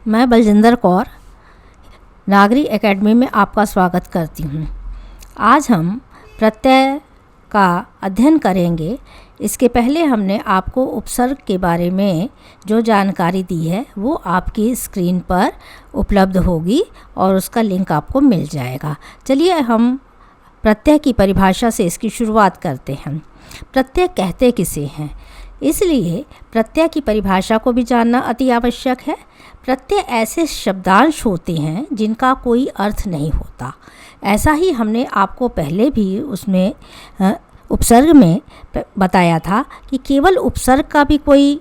मैं बलजिंदर कौर नागरी एकेडमी में आपका स्वागत करती हूँ। आज हम प्रत्यय का अध्ययन करेंगे। इसके पहले हमने आपको उपसर्ग के बारे में जो जानकारी दी है वो आपकी स्क्रीन पर उपलब्ध होगी और उसका लिंक आपको मिल जाएगा। चलिए हम प्रत्यय की परिभाषा से इसकी शुरुआत करते हैं। प्रत्यय कहते किसे हैं, इसलिए प्रत्यय की परिभाषा को भी जानना अति आवश्यक है। प्रत्यय ऐसे शब्दांश होते हैं जिनका कोई अर्थ नहीं होता। ऐसा ही हमने आपको पहले भी उसमें उपसर्ग में बताया था कि केवल उपसर्ग का भी कोई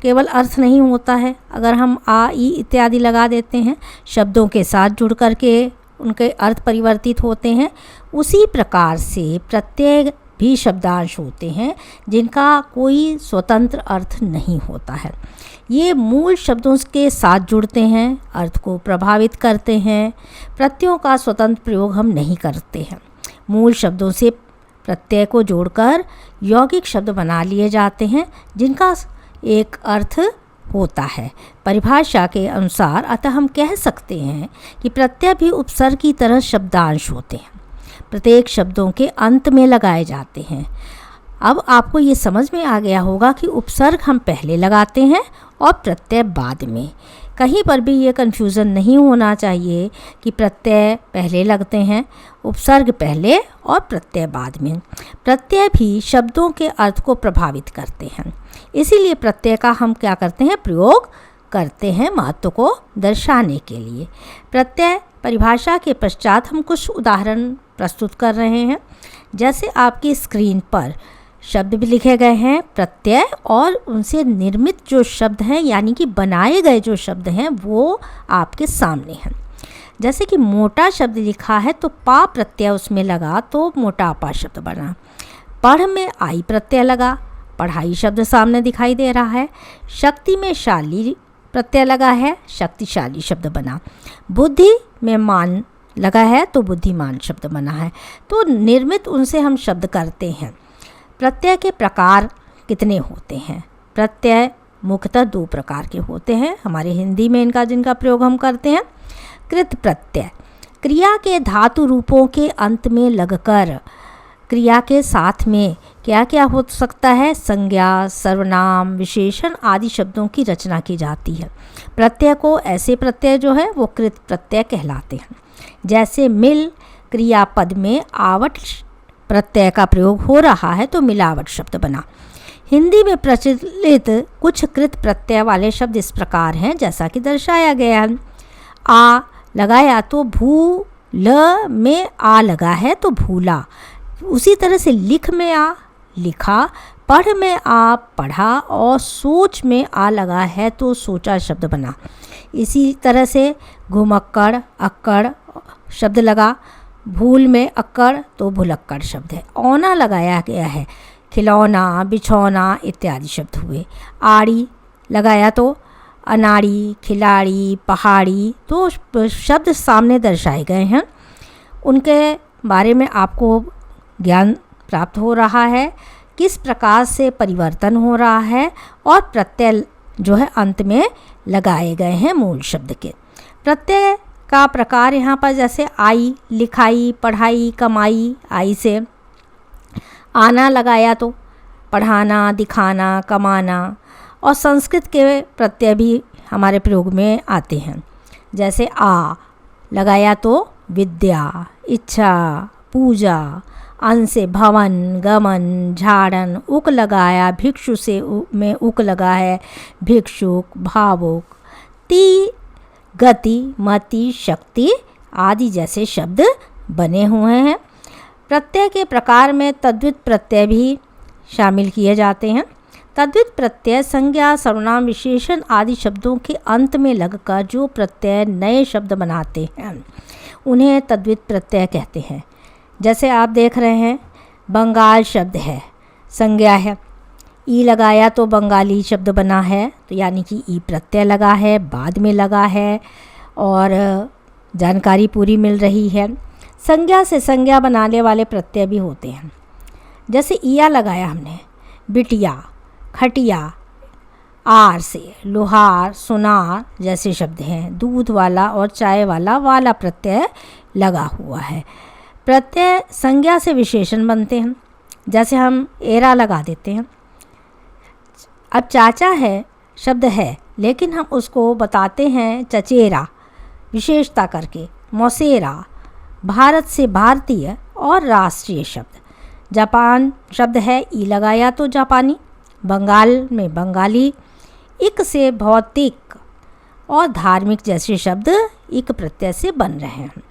केवल अर्थ नहीं होता है। अगर हम आ, ई इत्यादि लगा देते हैं, शब्दों के साथ जुड़ करके उनके अर्थ परिवर्तित होते हैं। उसी प्रकार से प्रत्यय भी शब्दांश होते हैं जिनका कोई स्वतंत्र अर्थ नहीं होता है। ये मूल शब्दों के साथ जुड़ते हैं, अर्थ को प्रभावित करते हैं। प्रत्ययों का स्वतंत्र प्रयोग हम नहीं करते हैं। मूल शब्दों से प्रत्यय को जोड़कर यौगिक शब्द बना लिए जाते हैं जिनका एक अर्थ होता है। परिभाषा के अनुसार अतः हम कह सकते हैं कि प्रत्यय भी उपसर्ग की तरह शब्दांश होते हैं। प्रत्येक शब्दों के अंत में लगाए जाते हैं। अब आपको ये समझ में आ गया होगा कि उपसर्ग हम पहले लगाते हैं और प्रत्यय बाद में। कहीं पर भी ये कन्फ्यूज़न नहीं होना चाहिए कि प्रत्यय पहले लगते हैं, उपसर्ग पहले और प्रत्यय बाद में। प्रत्यय भी शब्दों के अर्थ को प्रभावित करते हैं, इसीलिए प्रत्यय का हम क्या करते हैं, प्रयोग करते हैं महत्व को दर्शाने के लिए। प्रत्यय परिभाषा के पश्चात हम कुछ उदाहरण प्रस्तुत कर रहे हैं। जैसे आपकी स्क्रीन पर शब्द भी लिखे गए हैं प्रत्यय, और उनसे निर्मित जो शब्द हैं यानी कि बनाए गए जो शब्द हैं वो आपके सामने हैं। जैसे कि मोटा शब्द लिखा है तो पा प्रत्यय उसमें लगा तो मोटापा शब्द बना। पढ़ में आई प्रत्यय लगा, पढ़ाई शब्द सामने दिखाई दे रहा है। शक्ति में शाली प्रत्यय लगा है, शक्तिशाली शब्द बना। बुद्धि में मान लगा है तो बुद्धिमान शब्द बना है। तो निर्मित उनसे हम शब्द करते हैं। प्रत्यय के प्रकार कितने होते हैं? प्रत्यय मुख्यतः दो प्रकार के होते हैं। हमारे हिंदी में इनका जिनका प्रयोग हम करते हैं, कृत प्रत्यय क्रिया के धातु रूपों के अंत में लगकर क्रिया के साथ में क्या क्या हो सकता है, संज्ञा, सर्वनाम, विशेषण आदि शब्दों की रचना की जाती है। प्रत्यय को ऐसे प्रत्यय जो है वो कृत प्रत्यय कहलाते हैं। जैसे मिल क्रियापद में आवट प्रत्यय का प्रयोग हो रहा है तो मिलावट शब्द बना। हिंदी में प्रचलित कुछ कृत प्रत्यय वाले शब्द इस प्रकार हैं जैसा कि दर्शाया गया है। आ लगाया तो भू, ल में आ लगा है तो भूला। उसी तरह से लिख में आ लिखा, पढ़ में आ पढ़ा, और सोच में आ लगा है तो सोचा शब्द बना। इसी तरह से घुमक्कड़ अक्कड़ शब्द लगा, भूल में अक्कड़ तो भुलक्कड़ शब्द है। औना लगाया गया है, खिलौना, बिछौना इत्यादि शब्द हुए। आड़ी लगाया तो अनाड़ी, खिलाड़ी, पहाड़ी तो शब्द सामने दर्शाए गए हैं। उनके बारे में आपको ज्ञान प्राप्त हो रहा है, किस प्रकार से परिवर्तन हो रहा है, और प्रत्यय जो है अंत में लगाए गए हैं मूल शब्द के। प्रत्यय का प्रकार यहाँ पर जैसे आई, लिखाई, पढ़ाई, कमाई, आई से आना लगाया तो पढ़ाना, दिखाना, कमाना। और संस्कृत के प्रत्यय भी हमारे प्रयोग में आते हैं। जैसे आ लगाया तो विद्या, इच्छा, पूजा, अन से भवन, गमन, झाड़न। उक लगाया भिक्षु से में उक लगा है भिक्षुक, भावुक। ती गति, मति, शक्ति आदि जैसे शब्द बने हुए हैं। प्रत्यय के प्रकार में तद्वित प्रत्यय भी शामिल किए जाते हैं। तद्वित प्रत्यय संज्ञा, सर्वनाम, विशेषण आदि शब्दों के अंत में लगकर जो प्रत्यय नए शब्द बनाते हैं उन्हें तद्वित प्रत्यय कहते हैं। जैसे आप देख रहे हैं बंगाल शब्द है, संज्ञा है, ई लगाया तो बंगाली शब्द बना है, तो यानी कि ई प्रत्यय लगा है, बाद में लगा है, और जानकारी पूरी मिल रही है। संज्ञा से संज्ञा बनाने वाले प्रत्यय भी होते हैं। जैसे ईया लगाया हमने, बिटिया, खटिया, आर से लोहार, सुनार जैसे शब्द हैं। दूध वाला और चाय वाला वाला प्रत्यय लगा हुआ है। प्रत्यय संज्ञा से विशेषण बनते हैं, जैसे हम एरा लगा देते हैं। अब चाचा है शब्द है, लेकिन हम उसको बताते हैं चचेरा विशेषता करके। मौसेरा भारत से भारतीय और राष्ट्रीय शब्द। जापान शब्द है, ई लगाया तो जापानी। बंगाल में बंगाली। इक से भौतिक और धार्मिक जैसे शब्द इक प्रत्यय से बन रहे हैं।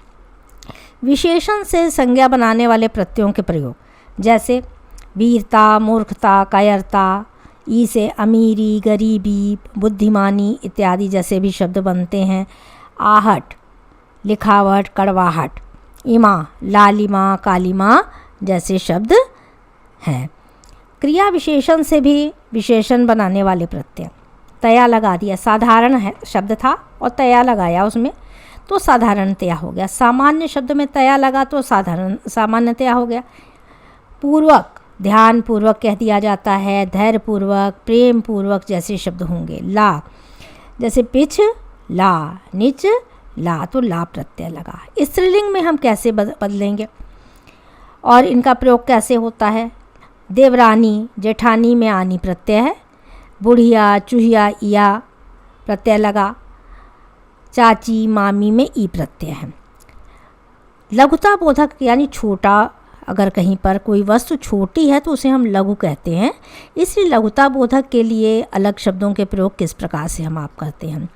विशेषण से संज्ञा बनाने वाले प्रत्ययों के प्रयोग, जैसे वीरता, मूर्खता, कायरता। ई से अमीरी, गरीबी, बुद्धिमानी इत्यादि जैसे भी शब्द बनते हैं। आहट लिखावट, कड़वाहट। इमा लालिमा, कालिमा जैसे शब्द हैं। क्रिया विशेषण से भी विशेषण बनाने वाले प्रत्यय। तया लगा दिया, साधारण है शब्द था और तया लगाया उसमें तो साधारणतया हो गया। सामान्य शब्द में तया लगा तो सामान्यतया हो गया। पूर्वक ध्यान पूर्वक कह दिया जाता है। धैर्य पूर्वक, प्रेम पूर्वक जैसे शब्द होंगे। ला जैसे पिछ ला, निच ला तो ला प्रत्यय लगा। स्त्रीलिंग में हम कैसे बदलेंगे और इनका प्रयोग कैसे होता है। देवरानी जेठानी में आनी प्रत्यय है। बुढ़िया, चूहिया, इया प्रत्यय लगा। चाची, मामी में ई प्रत्यय है। लघुता बोधक यानी छोटा, अगर कहीं पर कोई वस्तु छोटी है तो उसे हम लघु कहते हैं। इसलिए लघुता बोधक के लिए अलग शब्दों के प्रयोग किस प्रकार से हम आप करते हैं।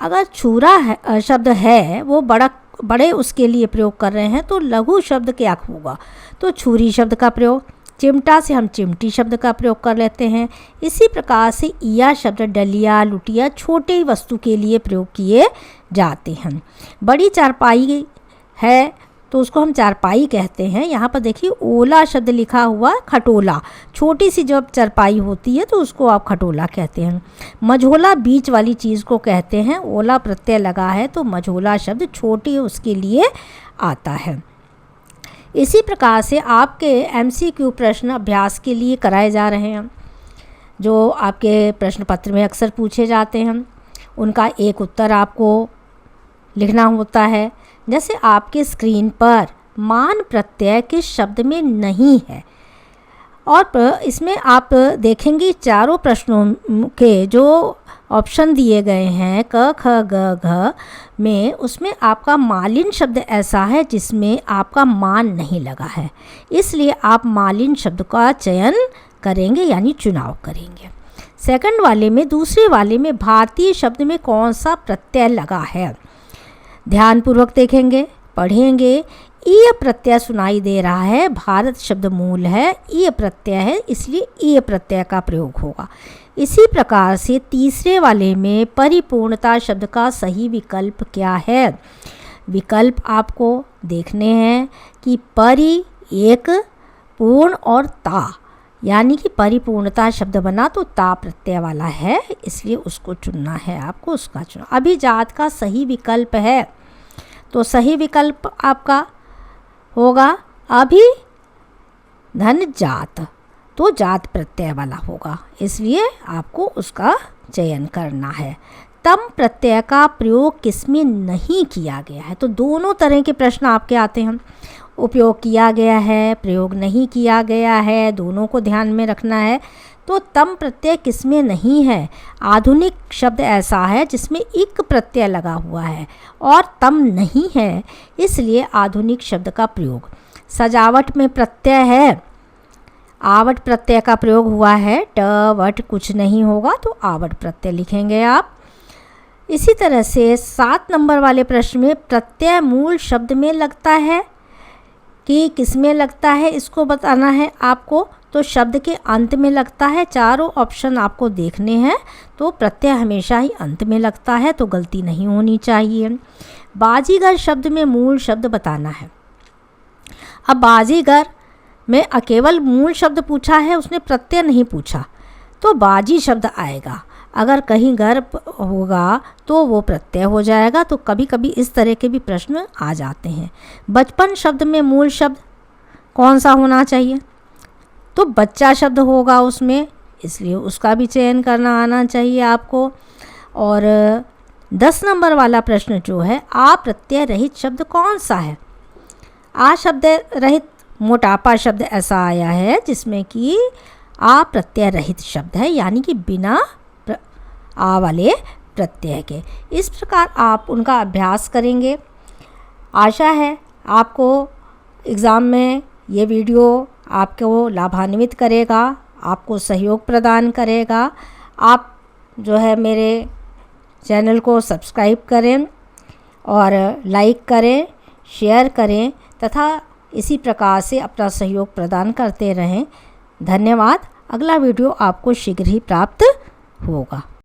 अगर छुरा है शब्द है वो बड़े उसके लिए प्रयोग कर रहे हैं तो लघु शब्द क्या होगा, तो छुरी शब्द का प्रयोग। चिमटा से हम चिमटी शब्द का प्रयोग कर लेते हैं। इसी प्रकार से इया शब्द डलिया, लुटिया छोटे वस्तु के लिए प्रयोग किए जाते हैं। बड़ी चारपाई है तो उसको हम चारपाई कहते हैं। यहाँ पर देखिए ओला शब्द लिखा हुआ, खटोला। छोटी सी जब चारपाई होती है तो उसको आप खटोला कहते हैं। मझोला बीच वाली चीज़ को कहते हैं। ओला प्रत्यय लगा है तो मझोला शब्द छोटी उसके लिए आता है। इसी प्रकार से आपके MCQ प्रश्न अभ्यास के लिए कराए जा रहे हैं, जो आपके प्रश्न पत्र में अक्सर पूछे जाते हैं। उनका एक उत्तर आपको लिखना होता है। जैसे आपके स्क्रीन पर मान प्रत्यय किस शब्द में नहीं है, और इसमें आप देखेंगे चारों प्रश्नों के जो ऑप्शन दिए गए हैं क, ख, ग, घ में, उसमें आपका मालिन शब्द ऐसा है जिसमें आपका मान नहीं लगा है। इसलिए आप मालिन शब्द का चयन करेंगे यानी चुनाव करेंगे। सेकंड वाले में, दूसरे वाले में भारतीय शब्द में कौन सा प्रत्यय लगा है, ध्यानपूर्वक देखेंगे, पढ़ेंगे। ईय प्रत्यय सुनाई दे रहा है, भारत शब्द मूल है, ईय प्रत्यय है, इसलिए ईय प्रत्यय का प्रयोग होगा। इसी प्रकार से तीसरे वाले में परिपूर्णता शब्द का सही विकल्प क्या है। विकल्प आपको देखने हैं कि परि एक, पूर्ण और ता, यानी कि परिपूर्णता शब्द बना तो ता प्रत्यय वाला है, इसलिए उसको चुनना है आपको, उसका चुना। अभिजात का सही विकल्प है तो सही विकल्प आपका होगा अभी धन जात, तो जात प्रत्यय वाला होगा, इसलिए आपको उसका चयन करना है। तम प्रत्यय का प्रयोग किसमें नहीं किया गया है, तो दोनों तरह के प्रश्न आपके आते हैं। उपयोग किया गया है, प्रयोग नहीं किया गया है, दोनों को ध्यान में रखना है। तो तम प्रत्यय किसमें नहीं है, आधुनिक शब्द ऐसा है जिसमें इक प्रत्यय लगा हुआ है और तम नहीं है, इसलिए आधुनिक शब्द का प्रयोग। सजावट में प्रत्यय है, आवट प्रत्यय का प्रयोग हुआ है, ट वट कुछ नहीं होगा तो आवट प्रत्यय लिखेंगे आप। इसी तरह से 7 नंबर वाले प्रश्न में प्रत्यय मूल शब्द में लगता है कि किसमें लगता है, इसको बताना है आपको। तो शब्द के अंत में लगता है, चारों ऑप्शन आपको देखने हैं। तो प्रत्यय हमेशा ही अंत में लगता है, तो गलती नहीं होनी चाहिए। बाजीगर शब्द में मूल शब्द बताना है। अब बाजीगर में केवल मूल शब्द पूछा है, उसने प्रत्यय नहीं पूछा, तो बाजी शब्द आएगा। अगर कहीं गर होगा तो वो प्रत्यय हो जाएगा। तो कभी कभी इस तरह के भी प्रश्न आ जाते हैं। बचपन शब्द में मूल शब्द कौन सा होना चाहिए, तो बच्चा शब्द होगा उसमें, इसलिए उसका भी चयन करना आना चाहिए आपको। और 10 नंबर वाला प्रश्न जो है, आ प्रत्यय रहित शब्द कौन सा है? आ शब्द रहित मोटापा शब्द ऐसा आया है जिसमें कि आ प्रत्यय रहित शब्द है, यानी कि बिना आ वाले प्रत्यय के। इस प्रकार आप उनका अभ्यास करेंगे। आशा है आपको एग्ज़ाम में ये वीडियो आपको लाभान्वित करेगा, आपको सहयोग प्रदान करेगा। आप जो है मेरे चैनल को सब्सक्राइब करें और लाइक करें, शेयर करें तथा इसी प्रकार से अपना सहयोग प्रदान करते रहें। धन्यवाद। अगला वीडियो आपको शीघ्र ही प्राप्त होगा।